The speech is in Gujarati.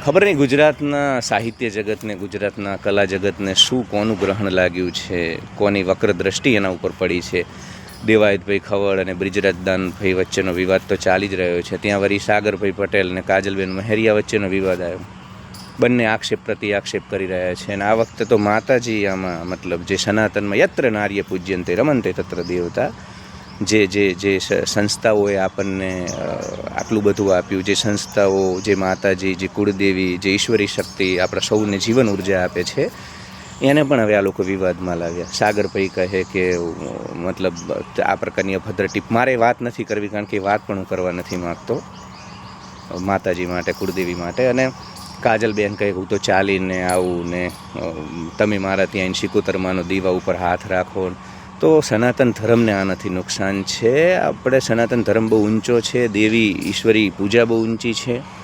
ખબર નહીં ગુજરાતના સાહિત્ય જગતને, ગુજરાતના કલા જગતને શું કોનું ગ્રહણ લાગ્યું છે, કોની વક્ર દ્રષ્ટિ એના ઉપર પડી છે. દેવાયતભાઈ ખવડ અને બ્રિજરાજદાનભાઈ વચ્ચેનો વિવાદ તો ચાલી જ રહ્યો છે. ત્યાં વળી સાગરભાઈ પટેલ અને કાજલબેન મહેરિયા વચ્ચેનો વિવાદ આવ્યો. બંને આક્ષેપ પ્રતિ આક્ષેપ કરી રહ્યા છે. અને આ વખતે તો માતાજી આમાં મતલબ જે સનાતનમાં યત્ર નાર્ય પૂજ્યંતે રમંતે તત્ર દેવતા, જે સંસ્થાઓએ આપણને આટલું બધું આપ્યું, જે સંસ્થાઓ, જે માતાજી, જે કુળદેવી, જે ઈશ્વરી શક્તિ આપણા સૌને જીવન ઉર્જા આપે છે, એને પણ હવે આ લોકો વિવાદમાં લાવ્યા. સાગરભાઈ કહે કે મતલબ આ પ્રકારની અભદ્ર ટીપ મારે વાત નથી કરવી, કારણ કે વાત પણ હું કરવા નથી માગતો માતાજી માટે, કુળદેવી માટે. અને કાજલબેન કહે હું તો ચાલીને આવું ને તમે મારા ત્યાં શિકોતરમાનો દીવા ઉપર હાથ રાખો. તો સનાતન ધર્મને આનાથી નુકસાન છે. આપણે સનાતન ધર્મ બહુ ઊંચો છે, દેવી ઈશ્વરી પૂજા બહુ ઊંચી છે.